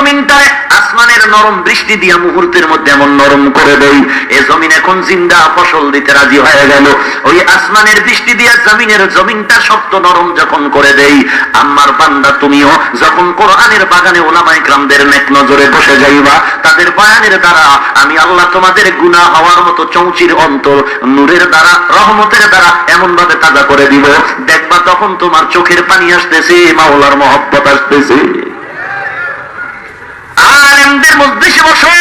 জমিনটারে আসমানের নরম বৃষ্টি দিয়া মুহূর্তের মধ্যে এমন নরম করে দেই, এ জমিন এখন জিন্দা ফসল দিতে রাজি হয়ে গেল। ওই আসমানের বৃষ্টি দিয়া জমিনটা শক্ত নরম যখন করে দেই, আমার বান্দা তুমিও যখন কোরআনের বাগানে ওলামায়ে কেরামদের নেক নজরে বসে যাইবা, তাদের বয়ানের দ্বারা আমি আল্লাহ তোমাদের গুনাহ হওয়ার মতো চৌচির অন্তর নূরের দ্বারা, রহমতের দ্বারা এমন ভাবে তাজা করে দিব, দেখবা তখন তোমার চোখের পানি আসতেছে, মাওলার মহব্বত আসতেছে। আলেমদের মজলিসে বসো,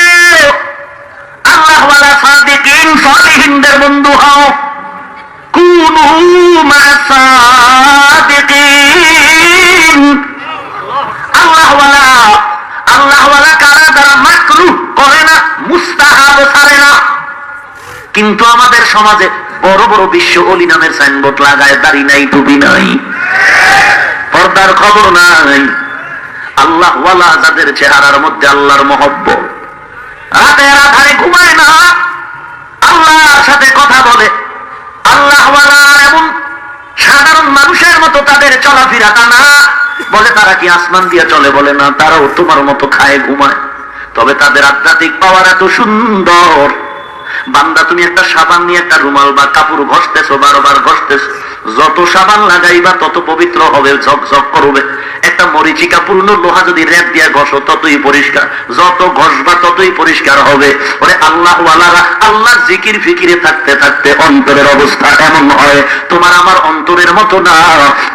আল্লাহওয়ালা সাদিকিন সালিহিনদের বন্ধু হও, কুনু মা'আস সাদিকিন। আল্লাহওয়ালা কারা? যারা মাকরুহ করে না, মুস্তাহাব ছাড়ে না। কিন্তু আমাদের সমাজে বড় বড় বিশ্ব ওলি নামের সাইনবোর্ড লাগায়, দাড়ি নাই, টুপি নাই, পর্দার খবর নাই। আল্লাহওয়ালা যাদের চেহারার মধ্যে আল্লাহর মহব্বত, রাতের আধারে ঘুমায় না, আল্লাহর সাথে কথা বলে, আল্লাহওয়ালা এমন সাধারণ মানুষের মতো তাদের চলাফেরাটা না। বলে তারা কি আসমান দিয়ে চলে? বলে না, তারাও তোমার মতো খায়, ঘুমায়, তবে তাদের আধ্যাত্মিক পাওয়ার এত সুন্দর। বান্দা তুমি একটা সাবান নিয়ে একটা রুমাল বা কাপড় ঘষতেছো, বারবার ঘষতেছো, যত সাবান লাগাইবা তত পবিত্র হবে, ঝকঝক করবে। একটা মরিচিকা পূর্ণ লোহা যদি রেত দিয়ে ঘষো ততই পরিষ্কার, যত ঘষবা ততই পরিষ্কার হবে। ওরে আল্লাহওয়ালারা আল্লাহ জিকির ফিকিরে থাকতে থাকতে অন্তরের অবস্থা এমন হয়, তোমার আমার অন্তরের মতো না।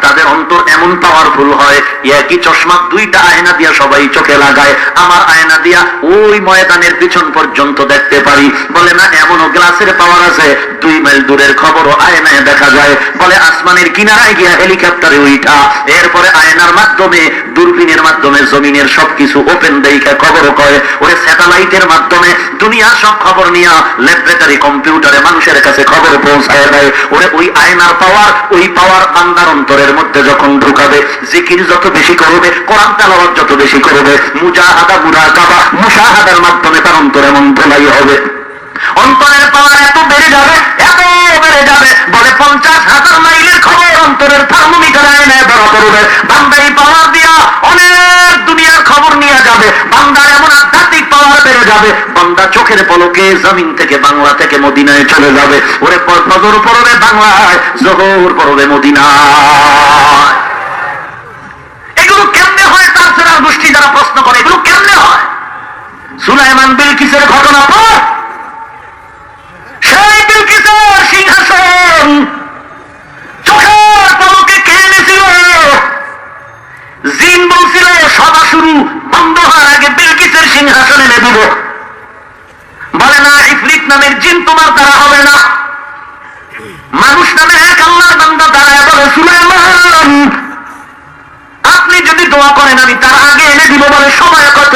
তাদের অন্তর এমন পাওয়ারফুল হয়, একই চশমা দুইটা আয়না দিয়া সবাই চোখে লাগায়, আমার আয়না দিয়া ওই ময়দানের পিছন পর্যন্ত দেখতে পারি। বলে না, এমনও গ্লাসের পাওয়ার আছে, 2 মাইল দূরের খবরও আয়নায় দেখা যায়। বলে আসমানের কিনারায় গিয়া হেলিকপ্টারে উঠা, এরপরে আয়নার মাধ্যমে, দূরবীনের মাধ্যমে জমিনের সবকিছু ওপেন দেখা খবরও কয়। ওরে স্যাটেলাইটের মাধ্যমে দুনিয়ার সব খবর নিয়া ল্যাবরেটরি কম্পিউটারে মানুষের কাছে খবর পৌঁছায় দেয়। ওরে ওই আয়নার পাওয়ার, ওই পাওয়ার বান্দার অন্তরের মধ্যে যখন ঢুকাবে, জিকির যত বেশি করবে, কোরআন তেলাওয়াত যত বেশি করবে, মুজাহাদা মুরাকাবা মুশাহাদার মাধ্যমে তার অন্তর এমন ধোলাই হবে, অন্তরের পাওয়ার এত বেড়ে যাবে, এত বেড়ে যাবে। বলে 50,000 মাইলের খবর অন্তরের থার্মোমিটার আয়নায় ধরা পড়বে। বান্দা এই পাওয়ার দিয়া অনেক দুনিয়ার খবর নিয়ে যাবে, বান্দার এমন আধ্যাত্মিক পাওয়ার বেড়ে যাবে, বান্দা চোখের পলকে জমিন থেকে, বাংলা থেকে মদিনায় চলে যাবে। ওরে ফজর পড়বে বাংলায়, যোহর পড়বে মদিনায়। এগুলো কেমনে হয়? তার সেরার গোষ্ঠী যারা প্রশ্ন করে, এগুলো কেমনে হয়? সুলাইমান বিলকিসের ঘটনা পর, সেই বিলকিসের সিংহাসন চোখের পলকে কে এনেছিল? জিন বলছিল সভা শুরু বন্ধ হওয়ার আগে বিলকিসের সিংহাসন এনে দিব। বলে না, ইফরিত নামের জিন তোমার দ্বারা হবে না। মানুষ নামে এক আল্লাহর বান্দা দাঁড়ায় বলে, সুলাইমান আপনি যদি দোয়া করেন আমি তার আগে এনে দিব। বলে সময় কত?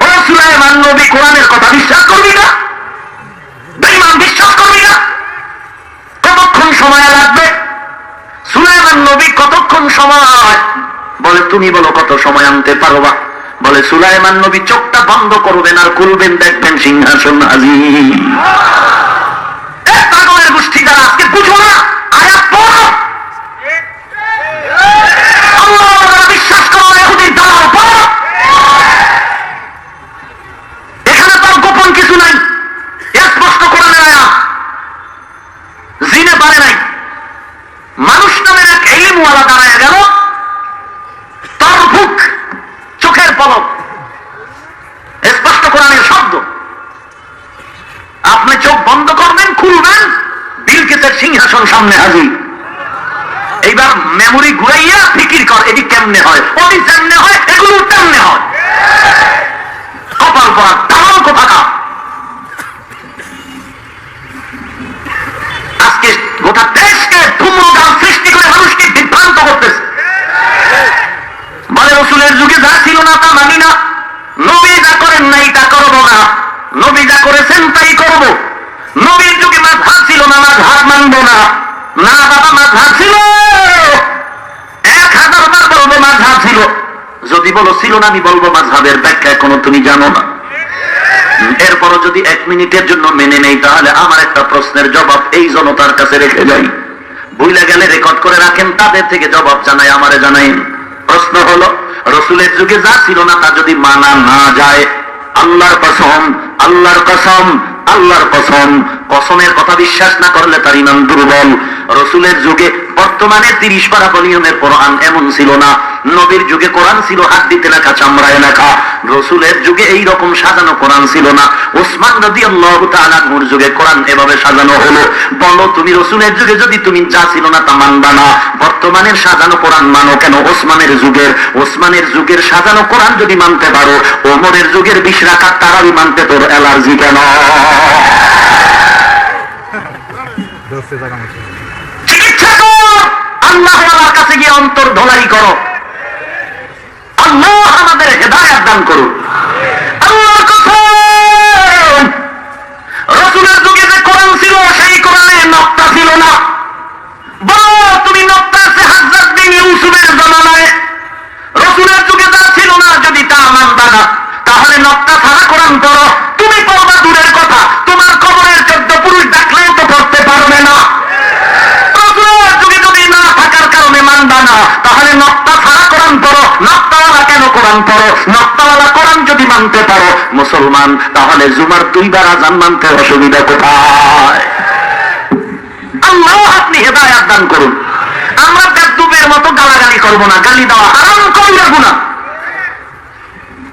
ও সুলাইমান নবী, কোরআনের কথা বিশ্বাস করবি না? বেঈমান বিশ্বাস করবি না? কতক্ষণ সময় লাগবে? সুলাইমান নবী কতক্ষণ সময়? বলে তুমি বলো কত সময় আনতে পারবা? বলে সুলাইমান নবী চোখটা বন্ধ করবেন আর খুলবেন, দেখবেন সিংহাসন হাজির। পাগলের গোষ্ঠী যারা আজকে বুঝো না, আয়াত পড়ো, আল্লাহ বিশ্বাস করো, ইহুদির দালাল পড়ো। এখানে তো গোপন কিছু নাই, স্পষ্ট কোরআনের আয়াত। জিনে পারে নাই, মানুষ নামের এক ইলমওয়ালা দাঁড়ায় গেল, তার বুক, চোখের পলক, স্পষ্ট কোরআনের শব্দ। আপনি চোখ বন্ধ করবেন, খুলবেন, বিলকিসের সিংহাসন সামনে হাজির। এইবার মেমোরি ঘুরাইয়া ফিকির কর, এটি কেমনে হয়, ওটি কেমনে হয়, এগুলো কেমনে হয়। কপাল পড়া দালাল কোথাকা। আজকে গোটা দেশকে ধূম্রজাল সৃষ্টি করে মানুষকে বিভ্রান্ত করতেছে। বলে রসুলের যুগে যা ছিল না তা মানি না, নবী যা করেন নাই তা করবো না, নবী যা করেছেন তাই করব। নবীর যুগে মাযহাব ছিল না, মাযহাব মানবো না। না বাবা, মাযহাব ছিল, 1000 বার বলবো মাযহাব ছিল। যদি বলো ছিল না, আমি বলবো মাযহাবের ব্যাখ্যা এখনো তুমি জানো না। এরপরও যদি 1 মিনিটের জন্য মেনে নেই, তাহলে আমার একটা প্রশ্নের জবাব এই জনতার কাছে রেখে যাই। ভুলে গেলে রেকর্ড করে রাখেন, তাদের থেকে জবাব জানাই, আমারে জানাই। প্রশ্ন হলো, রসুলের যুগে যা ছিল না তা যদি মানা না যায়, আল্লাহর কসম, আল্লাহর কসম, আল্লাহর কসম, কসমের কথা বিশ্বাস না করলে তার ইমান দুর্বল। রসুলের যুগে বর্তমানে 30 পারা ভলিউমের কোরআন এমন ছিল না। নবীর যুগে কোরআন ছিল হাত দিতে লেখা, চামড়ায় লেখা। রসুলের যুগে এই রকম সাজানো কোরআন ছিল না। ওসমান রাদিয়াল্লাহু তাআলা আনহুর যুগে কোরআন এভাবে সাজানো হলো। বলো তুমি রসুলের যুগে যদি তুমি যা ছিল না তা মানবা না, বর্তমানের সাজানো কোরআন মানো কেন? ওসমানের যুগের সাজানো কোরআন যদি মানতে পারো, ওমরের যুগের 20 রাকাত তারাবি মানতে তোর অ্যালার্জি কেন? চিকিৎসা কর, আল্লাহওয়ালার কাছে গিয়ে অন্তর ধোলাই করো। আল্লাহ আমাদের হেদায়েত দান করুন। আল্লাহর কসম, রাসূলের যুগে যে কোরআন ছিল সেই কোরআনে নকতা ছিল না। বলো তুমি নকতা আছে হযরত বিন ইউসুফের জামানায়। রাসূলের যুগে যা ছিল না যদি তা মানবা না, তাহলে নকতা ছাড়া কোরআন পড়ো। তুমি পড়বা দূরের কথা, তোমার কবরের 14 পুরুষ ডাকলেও তো পড়তে পারবে না। রাসূলের যুগে যদি না থাকার কারণে মানবা না, তাহলে নকতা ছাড়া কোরআন পড়ো। নকতাওয়ালা কেন কোরআন পড়ো? নকতাওয়ালা কোরআন যদি মানতে পারো মুসলমান, তাহলে জুমার 2 বার আযান মানতে অসুবিধা কোথায়? আল্লাহ আপনি হেদায়েত দান করুন। আমরা বেদুবের মতো গালাগালি করব না, গালি দেওয়া হারাম, কবিরা গুনাহ।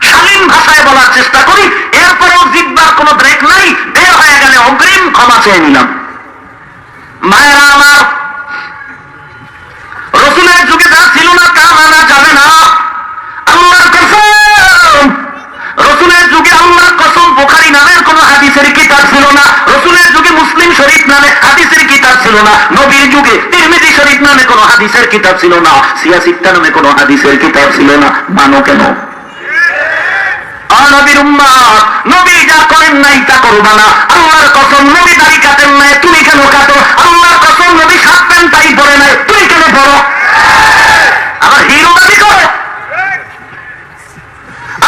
শালীন ভাষায় বলার চেষ্টা করি, এরপরেও জিহ্বার কোনো ব্রেক নাই। বের হয়ে গেলে অগ্রিম ক্ষমা চেয়ে নিলাম। মায়েরা আমার, রসুলের যুগে যা ছিল না তা মানা যাবে না। আল্লাহর কসম, রসুলের যুগে আল্লাহর কসম বুখারী নামের কোন হাদিসের কিতাব ছিল না। রসুলের যুগে মুসলিম শরীফ নামে হাদিসের কিতাব ছিল না। নবীর যুগে তিরমিজি শরীফ নামে কোন হাদিসের কিতাব ছিল না। সিয়াসিত্তা নামে কোন হাদিসের কিতাব ছিল না। মানো কেন? নবীর উম্মত, নবী যা করেন নাই তা করবা না। আল্লাহর কসম, নবী দাড়ি কাটেন নাই, তুমি কেন কাটো? আল্লাহর কসম, নবী শার্ট প্যান্ট টাই পরে নাই, তুমি কেন পরো? আবার হিরো দাবি করো।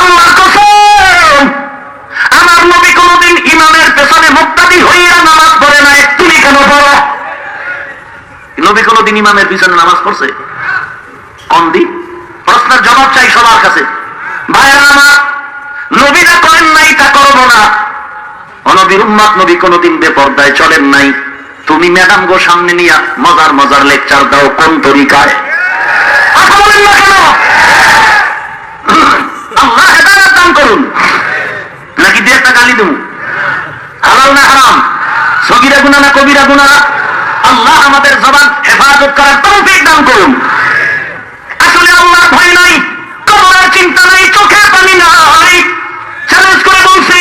আল্লাহর কসম, আমার নবী কোনদিন ইমামের পেছনে মুক্তাদি হইয়া নামাজ পড়ে নাই, তুমি কেন পড়ো? নবী কোনদিন ইমামের পিছনে নামাজ পড়ছে? কম দি প্রশ্নের জবাব চাই সবার কাছে। ভাইরা আমার, নবী যা করেন নাই তা করবো না। নবীর উম্মত, নবী কোনদিন বেপরদায় চলেন নাই। তুমি ম্যাডাম গো সামনে নিয়া মজার মজার লেকচার দাও কোন তরিকায়? কথা বলেন না কেন? আল্লাহ হেদায়েত দান করুন। নাকি দিয়ে একটা গালি দেবো? হালাল না হারাম? সগীরা গুনাহ না কবিরা গুনাহ? আল্লাহ আমাদের জবান হেফাজত করার তৌফিক দান করুন। আসলে আল্লাহর ভয় নাই, কবরের চিন্তা নাই, চোখের পানি নাই। চ্যালেঞ্জ করে বলছি,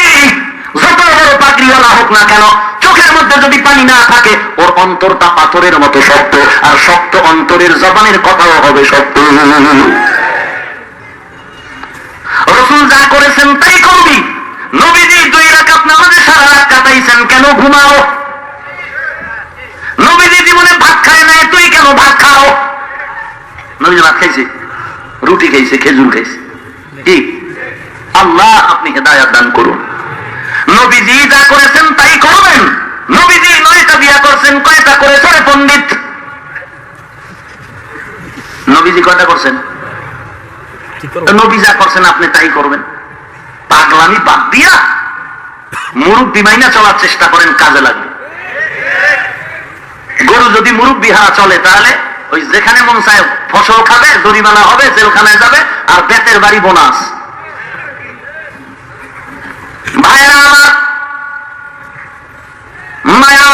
যত বড় পাগড়িওয়ালা হোক না কেন, চোখের মধ্যে যদি পানি না থাকে, ওর অন্তরটা পাথরের মতো শক্ত, আর শক্ত অন্তরের জবানের কথাও হবে শক্ত। রাসূল যা করেছেন তাই করবি। নবীজি 2 রাকাত নামাজে সারা রাত কাটাইছেন, কেন ঘুমাও? নবীজি জীবনে ভাত খায় নাই, তুই কেন ভাত খাও? নবীজি ভাত খাইছে, রুটি খাইছে, খেজুর খাইছে। কি? আল্লাহ আপনি হেদায়েত দান করুন। নবীজি যা করেছেন তাই করবেন। নবীজি 9টা বিয়া করছেন, কয়টা করেছে পণ্ডিত? নবীজি কয়টা করছেন? নবী যা করছেন আপনি তাই করবেন। পাগলামি বাদ দিয়া মুরব্বি মাইনা চলার চেষ্টা করেন, কাজে লাগবে। গরু যদি মুরব্বি হারা চলে, তাহলে ওই যেখানে মন চায় ফসল খাবে, জরিমানা হবে, জেলখানায় যাবে, আর বেতের বাড়ি বোনাস। ভাইরা আমার, মায়া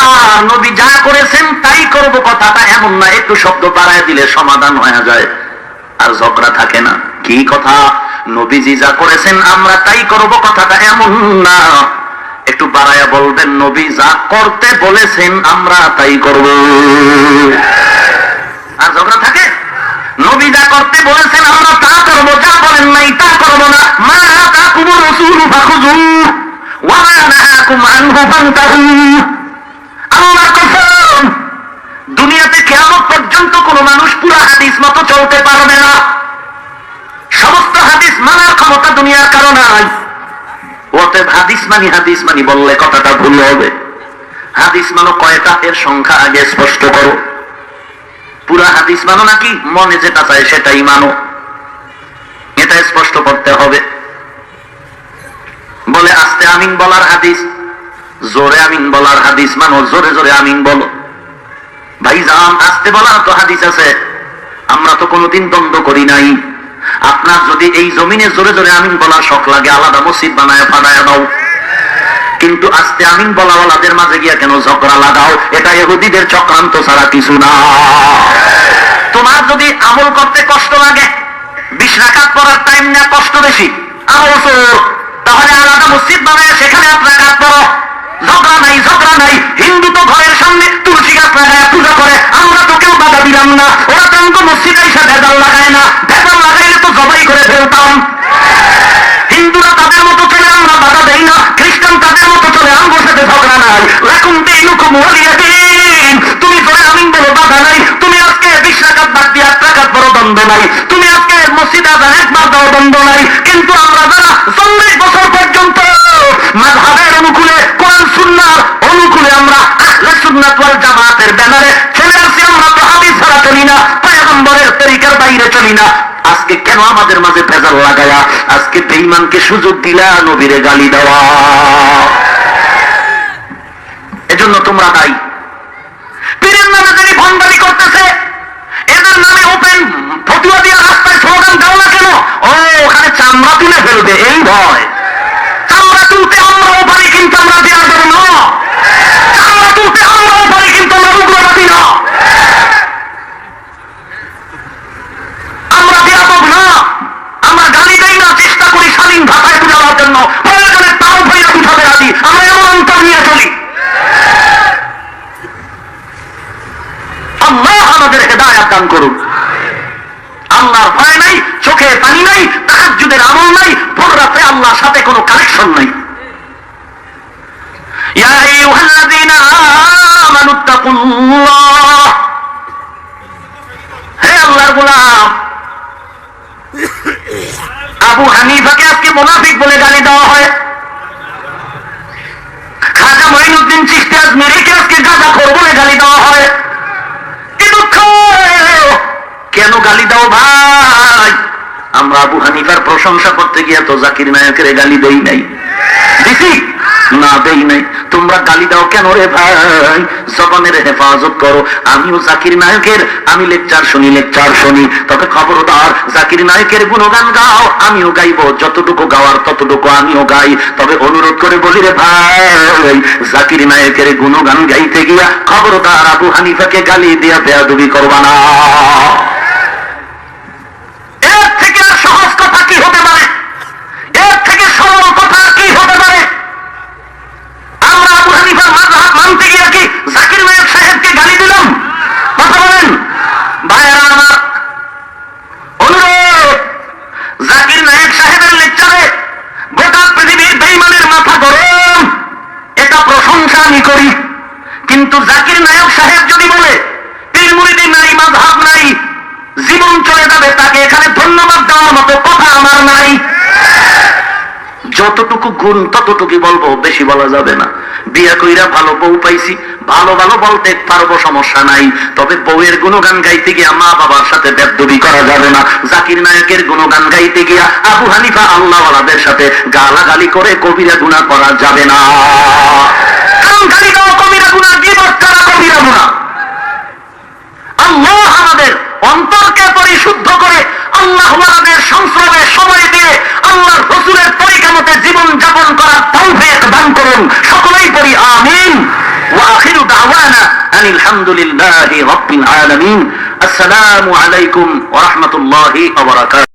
নবী যা করেছেন তাই করব কথাটা এমন না। একটু শব্দ বাড়ায় দিলে সমাধান হয়ে যায়, আর ঝগড়া থাকে না। কি কথা? নবীজি যা করেছেন আমরা তাই করব কথাটা এমন না। একটু বাড়ায়া বলবেন, নবী যা করতে বলেছেন আমরা তাই করব। আর ঝগড়া থাকে? নবী যা করতে বলেছেন আমরা তা করব, যা বলেন নাই তা করব না। মা আতাকুমুর রাসূলু ফাখুযু ওয়া মা নাহাকুম আনহু ফান্তাহু। আল্লাহর কসম, দুনিয়াতে কিয়ামত পর্যন্ত কোন মানুষ পুরো হাদিস মতো চলতে পারবে না। সমস্ত হাদিস মানার ক্ষমতা দুনিয়ার কারো নাই। অতএব হাদিস মানি বললে কথাটা ভুল হবে। হাদিস মানো কয়টা, এর সংখ্যা আগে স্পষ্ট করো। পুরা হাদিস মানো নাকি মনে যেটা চায় সেটাই মানো? এটা স্পষ্ট করতে হবে। বলে আস্তে আমিন বলার হাদিস, জোরে আমিন বলার হাদিস, মানুষ জোরে জোরে আমিন বলো। ভাইজান আস্তে বলার তো হাদিস আছে, আমরা তো কোনোদিন দ্বন্দ্ব করি নাই। আপনার যদি এই জমিনে জোরে জোরে আমিন বলার শখ লাগে, আলাদা মসজিদ বানায় ফাদায় দাও, কিন্তু আস্তে আমিন বলাওয়ালাদের মাঝে গিয়া কেন ঝগড়া লাগাও? এটা ইহুদিদের চক্রান্ত ছাড়া কিছু না। তোমার যদি আমল করতে কষ্ট লাগে, 20 রাকাত পড়ার টাইম না কষ্ট বেশি, তাহলে আলাদা মসজিদ বানায় সেখানে 8 রাকাত পড়ো, ঝগড়া নাই ঝগড়া নাই। হিন্দু তো ঘরের সামনে তুলসী গাছ লাগায় পূজা করে, আমরা তো কেউ বাধা দিলাম না। ওরা তো আমাকে মসজিদে এসে ভেজাল লাগায় না, ভেজাল লাগাইলে তো জবাই করে ফেলতাম। হিন্দুরা তাদের মতো চলে, আমরা বাধা দেই না। খ্রিস্টান তাদের মতো চলে, আমার সাথে ঝগড়া নাই। লাকুম দীনুকুম ওয়ালিয়া দীন। তুমি জোরে আমিন বলো, বাধা নাই। তুমি আজকে 20 রাকাত বাদ দিয়ে 8 রাকাত বড় দ্বন্দ্ব নাই। তুমি আজকে মসজিদে আযান একবার দাও, দ্বন্দ্ব নাই। কিন্তু আমরা যারা 40 বছর পর্যন্ত মাযহাবের অনুকূলে, কোরআন সুন্নাহর অনুকূলে, আমরা আহলে সুন্নাত ওয়াল জামাতের ব্যানারে চলে আসছি। আমরা তো হাদিস ছাড়া চলি না, পয়গম্বরের তরিকার বাইরে চলি না। আজকে কেন আমাদের মাঝে ভেজাল লাগায়া আজকে বেঈমানকে সুযোগ দিলা নবীরে গালি দেওয়া? এজন্য তোমরা দায়ী। পীরের নামে যিনি ভণ্ডামি করতেছে, এদের নামে ওপেন ফতুয়া দিয়ে রাস্তায় স্লোগান দাও না কেন? ও ওখানে চামড়া তুলে ফেলবে, এই ভয়। চামড়া তুলতে আমরাও পারি, কিন্তু আমরা বেয়াদব না। চামড়া তুলতে আমরাও পারি, কিন্তু আমরা উগ্রবাদী না। আমরা বেয়াদব না, আমরা গালি দেই না, চেষ্টা করি শালীন ভাষায় বুঝাবার জন্য। প্রয়োজনে তাও ভৈরা বুঝাতে রাজি, আমরা এমন অন্তর নিয়ে চলি। আল্লাহ আমাদের হেদায়েত দান করুন। আল্লাহর ভয় নাই, চোখে পানি নাই, তাহাজ্জুদের আমল নাই, ভোর রাতে আল্লাহর সাথে কোনো কানেকশন নাই। ইয়া আইয়ুহাল্লাযীনা আমানুত্তাকুল্লাহ, হে আল্লাহর গোলাম। আবু হানিফাকে আজকে মুনাফিক বলে গালি দেওয়া হয়। খাজা মঈনুদ্দিন চিশতি আজমিরিকে আজকে গাঁজাখোর বলে গালি দেওয়া হয়। কি দুঃখ! কেন গালি দাও ভাই? আমরা আবু হানিফার প্রশংসা করতে গিয়ে তো জাকির নায়কের গালি দেই নাই, দিছি না? দেই নাই। তোমরা গালি দাও কেন রে ভাই? জবানের হেফাজত করো। আমিও জাকির নায়কের, আমি লেকচার শুনি, তবে খবরদার জাকির নায়কের গুণগান গাও, আমিও গাইবো। যতটুকু গাওয়ার ততটুকু আমিও গাই। তবে অনুরোধ করে বলি রে ভাই, জাকির নায়কের গুণগান গাইতে গিয়া খবরদার আবু হানিফাকে গালি দিয়া বেয়াদবি করবা না। এর থেকে আর সহজ কথা কি হতে পারে? এর থেকে সরল কথা কি হতে পারে? আমরা আবু হানিফার মাযহাব মানতে গিয়ে কি জাকির নায়েক সাহেবকে গালি দিলাম? কথা বলেন ভাইয়েরা আমার। অনুরোধ, জাকির নায়েক সাহেবের লেকচারে গোটা পৃথিবীর বেঈমানের মাথা গরম, এটা প্রশংসা আমি করি। কিন্তু জাকির নায়েক সাহেব যদি বলে পীর মুরিদি নাই, মাযহাব নাই, জীবন চলে যাবে, তাকে এখানে ধন্যবাদ দেওয়ার মতো কথা আমার নাই। যতটুকু গুণ ততটুকু বলবো, বেশি বলা যাবে না। বিয়া কইরা ভালো বউ পাইছি, ভালো ভালো বলতে পারবো, সমস্যা নাই। তবে বউয়ের গুণগান গাইতে গিয়া মা বাবার সাথে বেদবি করা যাবে না। জাকির নায়কের গুণগান গাইতে গিয়া আবু হানিফা আল্লাহওয়ালাদের সাথে গালাগালি করে কবিরা গুনাহ করা যাবে না। কারণ গালি দেওয়া কবিরা গুনাহ, গীবত করা কবিরা গুনাহ। আল্লাহ আমাদের অন্তরকে পরিশুদ্ধ করে আল্লাহওয়ালাদের সংস্রবে সময় দিয়ে আল্লাহর রাসূলের তরিকা মতে জীবন যাপন করার তৌফিক দান করুন। সকলেই পড়ি আমিন। ওয়া আখিরু দাওয়ানা আনিল হামদুলিল্লাহি রাব্বিল আলামিন। আসসালামু আলাইকুম ওয়া রাহমাতুল্লাহি ওয়া বারাকাতুহু।